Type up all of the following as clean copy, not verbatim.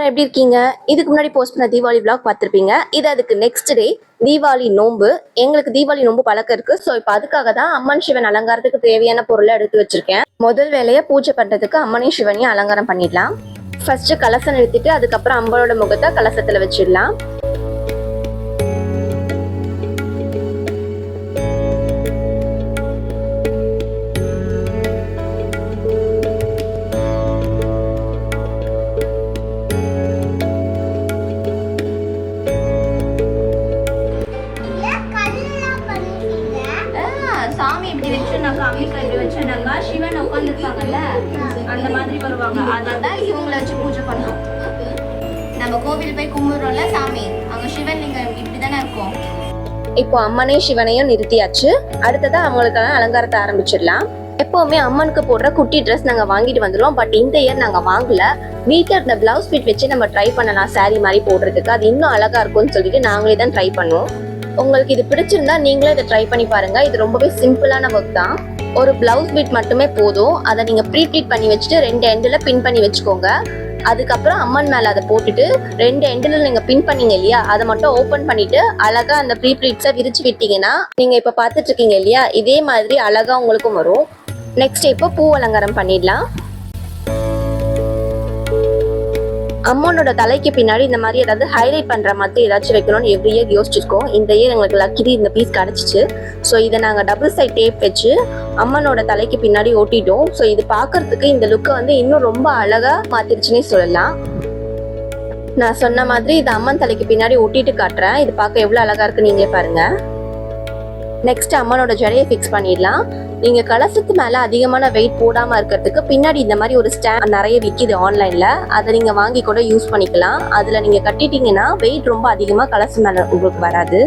எல்லாரும் எப்படி இருக்கீங்க? இதுக்கு முன்னாடி போஸ்ட் பண்ண தீபாவளி vlog பார்த்திருப்பீங்க. இது அதுக்கு நெக்ஸ்ட் டே தீபாவளி நோன்பு. எங்களுக்கு தீபாவளி நோன்பு பழக்கம் இருக்கு. ஸோ இப்போ அதுக்காக தான் அம்மன் சிவன் அலங்காரத்துக்கு தேவையான பொருளை எடுத்து வச்சிருக்கேன். முதல் வேலையை பூஜை பண்றதுக்கு அம்மனையும் சிவனையும் அலங்காரம் பண்ணிடலாம். ஃபர்ஸ்ட் கலசம் நிறுத்திட்டு அதுக்கப்புறம் அம்மனோட முகத்தை கலசத்துல வச்சிடலாம். சாமி இப்படி வச்சுனாக்கா அம்பிகா இப்படி வச்சுனாக்கா சிவன் உட்காந்துருப்பாங்கல்ல அந்த மாதிரி வருவாங்க. அதான் இவங்களை வச்சு பூஜை பண்ணோம். நம்ம கோவில் போய் கும்பிடுறோம்ல சாமி, அங்க சிவன் லிங்கம் இப்படிதானே இருக்கும். இப்போ அம்மனையும் சிவனையும் நிறுத்தியாச்சு. அடுத்ததான் அவங்களுக்கான அலங்காரத்தை ஆரம்பிச்சிடலாம். எப்பவுமே அம்மனுக்கு போடுற குட்டி ட்ரெஸ் நாங்க வாங்கிட்டு வந்துடுவோம். பட் இந்த இயர் நாங்க வாங்கல. வீட்டில் இருந்த பிளவுஸ் ஃபிட் வச்சு நம்ம ட்ரை பண்ணலாம் சாரி மாதிரி போடுறதுக்கு. அது இன்னும் அழகா இருக்கும்னு சொல்லிட்டு நாங்களே தான் ட்ரை பண்ணுவோம். உங்களுக்கு இது பிடிச்சிருந்தா நீங்களும் இதை ட்ரை பண்ணி பாருங்க. இது ரொம்பவே சிம்பிளான ஒர்க் தான். ஒரு பிளவுஸ் பிட் மட்டுமே போதும். அதை நீங்க ப்ரீ ப்ளீட் பண்ணி வச்சுட்டு 2 எண்டுல பின் பண்ணி வச்சுக்கோங்க. அதுக்கப்புறம் அம்மன் மேல அதை போட்டுட்டு 2 எண்டுல நீங்க பின் பண்ணீங்க இல்லையா, அதை மட்டும் ஓபன் பண்ணிட்டு அழகா அந்த ப்ரீ ப்ளீட்ஸை விரிச்சு விட்டீங்கன்னா நீங்க இப்ப பாத்துட்டு இருக்கீங்க இல்லையா, இதே மாதிரி அழகா உங்களுக்கும் வரும். நெக்ஸ்ட் இப்போ பூ அலங்காரம் பண்ணிடலாம். அம்மனோட தலைக்கு பின்னாடி இந்த மாதிரி ஏதாவது ஹைலைட் பண்ற மாதிரி ஏதாச்சும் வைக்கணும்னு எவ்ரி இயர் யோசிச்சிருக்கோம். இந்த இயர் எங்களுக்கு லக்கிலி இந்த பீஸ் கிடைச்சிச்சு. ஸோ இதை நாங்கள் டபுள் சைட் டேப் வச்சு அம்மனோட தலைக்கு பின்னாடி ஒட்டிட்டோம். ஸோ இது பார்க்கறதுக்கு இந்த லுக்கை வந்து இன்னும் ரொம்ப அழகா மாத்திருச்சுன்னே சொல்லலாம். நான் சொன்ன மாதிரி இது அம்மன் தலைக்கு பின்னாடி ஒட்டிட்டு காட்டுறேன். இது பார்க்க எவ்வளோ அழகா இருக்கு நீங்களே பாருங்க. நெக்ஸ்ட் அம்மனோட ஜடையை ஃபிக்ஸ் பண்ணிடலாம். நீங்க கலசத்து மேல அதிகமான வெயிட் போடாம இருக்கிறதுக்கு பின்னாடி இந்த மாதிரி ஒரு ஸ்டாண்ட் நிறைய விற்கிது ஆன்லைன்ல. அதை நீங்க வாங்கி கூட யூஸ் பண்ணிக்கலாம். அதுல நீங்க கட்டிட்டீங்கன்னா வெயிட் ரொம்ப அதிகமா கலசு மேல உங்களுக்கு வராது.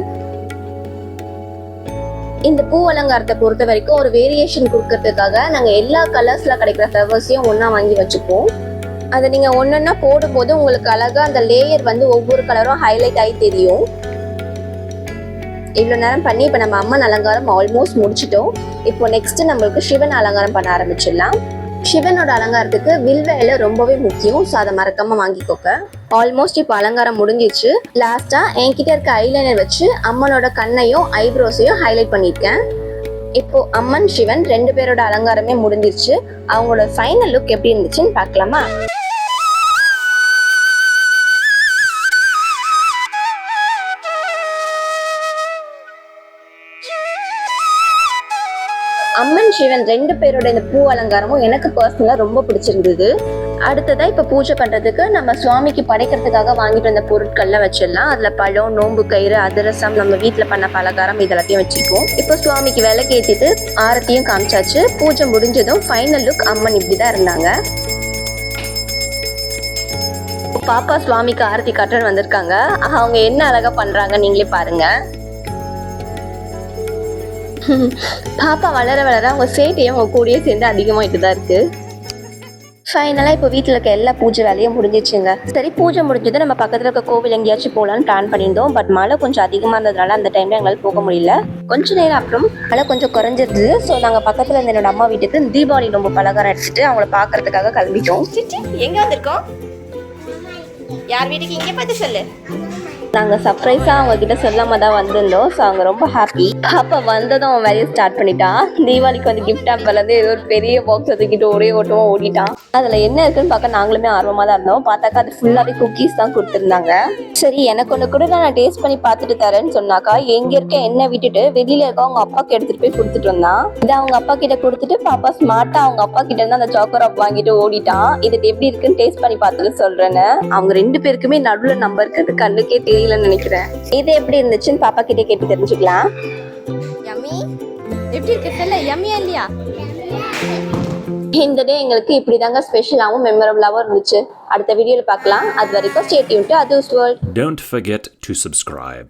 இந்த பூ அலங்காரத்தை பொறுத்த வரைக்கும் ஒரு வேரியேஷன் கொடுக்கறதுக்காக நாங்க எல்லா கலர்ஸ்ல கிடைக்கிற ஃப்ளவர்ஸையும் ஒன்னா வாங்கி வச்சுப்போம். அதை நீங்க ஒன்னொன்னா போடும்போது உங்களுக்கு அழகா அந்த லேயர் வந்து ஒவ்வொரு கலரும் ஹைலைட் ஆகி தெரியும். இவ்வளோ நேரம் பண்ணி இப்போ நம்ம அம்மன் அலங்காரம் ஆல்மோஸ்ட் முடிச்சிட்டோம். இப்போ நெக்ஸ்ட் நம்மளுக்கு சிவன் அலங்காரம் பண்ண ஆரம்பிச்சிடலாம். சிவனோட அலங்காரத்துக்கு வில்வேலை ரொம்பவே முக்கியம். ஸோ அதை மறக்காம வாங்கிக்கோங்க. ஆல்மோஸ்ட் இப்போ அலங்காரம் முடிஞ்சிச்சு. லாஸ்டா என்கிட்ட இருக்க ஐலைனர் வச்சு அம்மனோட கண்ணையும் ஐப்ரோஸையும் ஹைலைட் பண்ணியிருக்கேன். இப்போ அம்மன் சிவன் 2 பேரோட அலங்காரமே முடிஞ்சிருச்சு. அவங்களோட ஃபைனல் லுக் எப்படி இருந்துச்சுன்னு பார்க்கலாமா? அம்மன் சிவன் 2 பேரோட இந்த பூ அலங்காரமும் எனக்கு பர்சனலா ரொம்ப பிடிச்சிருந்தது. அடுத்ததா இப்ப பூஜை பண்றதுக்கு நம்ம சுவாமிக்கு படைக்கிறதுக்காக வாங்கிட்டு வந்த பொருட்கள்லாம் வச்சிடலாம். அதுல பழம், நோம்பு கயிறு, அதிரசம், நம்ம வீட்டுல பண்ண பலகாரம் இதெல்லாத்தையும் வச்சிருக்கோம். இப்போ சுவாமிக்கு விளக்கு ஏத்திட்டு ஆரத்தியும் காமிச்சாச்சு. பூஜை முடிஞ்சதும் ஃபைனல் லுக் அம்மன் இப்படிதான் இருந்தாங்க. பாப்பா சுவாமிக்கு ஆரத்தி காட்டுன்னு வந்திருக்காங்க. அவங்க என்ன அழகா பண்றாங்க நீங்களே பாருங்க. பாப்பா வளர வளர அவங்க சேட்டையும் அவங்க கூடயே சேர்ந்து அதிகமாகிட்டு தான் இருக்கு. ஃபைனலாக இப்போ வீட்டில் இருக்க எல்லா பூஜை வேலையும் முடிஞ்சிச்சுங்க. சரி, பூஜை முடிஞ்சது நம்ம பக்கத்தில் இருக்க கோவில் எங்கேயாச்சும் போகலான்னு பிளான் பண்ணியிருந்தோம். பட் மழை கொஞ்சம் அதிகமாக இருந்ததுனால அந்த டைமில் எங்களால் போக முடியல. கொஞ்ச நேரம் அப்புறம் மழை கொஞ்சம் குறைஞ்சிருது. ஸோ நாங்கள் பக்கத்தில் இருந்த என்னோட அம்மா வீட்டுக்கு தீபாவளி ரொம்ப பலகாரம் எடுத்துட்டு அவங்கள பார்க்கறதுக்காக கிளம்பிட்டோம். எங்கே வந்திருக்கோம்? யார் வீட்டுக்கு? இங்கே பார்த்து சொல்லு. நாங்கள் சர்ப்ரைஸாக அவங்க கிட்ட சொல்லாம தான் வந்திருந்தோம். ஸோ அவங்க ரொம்ப ஹாப்பி. அப்போ வந்ததும் அவன் வேலையை ஸ்டார்ட் பண்ணிட்டான். தீபாவளிக்கு வந்து கிஃப்ட் ஆப்பர்லேருந்து ஏதோ ஒரு பெரிய பாக்ஸ் தூக்கிட்டு ஒரே ஓட்டமாக ஓடிட்டான். அதில் என்ன இருக்குன்னு பார்க்க நாங்களுமே ஆர்வமாக தான் இருந்தோம். பார்த்தாக்கா அது ஃபுல்லாகவே குக்கீஸ் தான் கொடுத்துருந்தாங்க. சரி, எனக்கு ஒன்று கூட நான் டேஸ்ட் பண்ணி பார்த்துட்டு தரேன்னு சொன்னாக்கா எங்கே இருக்க எண்ணெய் விட்டுட்டு வெளியில் இருக்க அவங்க அப்பாவுக்கு எடுத்துகிட்டு போய் கொடுத்துட்டு வந்தான். இதை அவங்க அப்பா கிட்ட கொடுத்துட்டு பாப்பா ஸ்மார்ட்டாக அவங்க அப்பா கிட்ட இருந்து அந்த சாக்கோராப் வாங்கிட்டு ஓடிட்டான். இதுக்கு எப்படி இருக்குன்னு டேஸ்ட் பண்ணி பார்த்துட்டு சொல்கிறேன்னு. அவங்க 2 பேருக்குமே நடுவில் நம்பர் இருக்கிறது கண்ணுக்கே தெரியலன்னு நினைக்கிறேன். இது எப்படி இருந்துச்சுன்னு பாப்பா கிட்ட கேட்டு தெரிஞ்சுக்கலாம். யம்மி எப்படி இருக்கு? யம்மியா இல்லையா? இந்த டே எங்களுக்கு இப்படிதாங்க ஸ்பெஷலாகவும் மெமரபிளாகவும் இருந்துச்சு. அடுத்த வீடியோல பார்க்கலாம். அது வரைக்கும் stay tuned to Adhu's World. Don't forget to subscribe.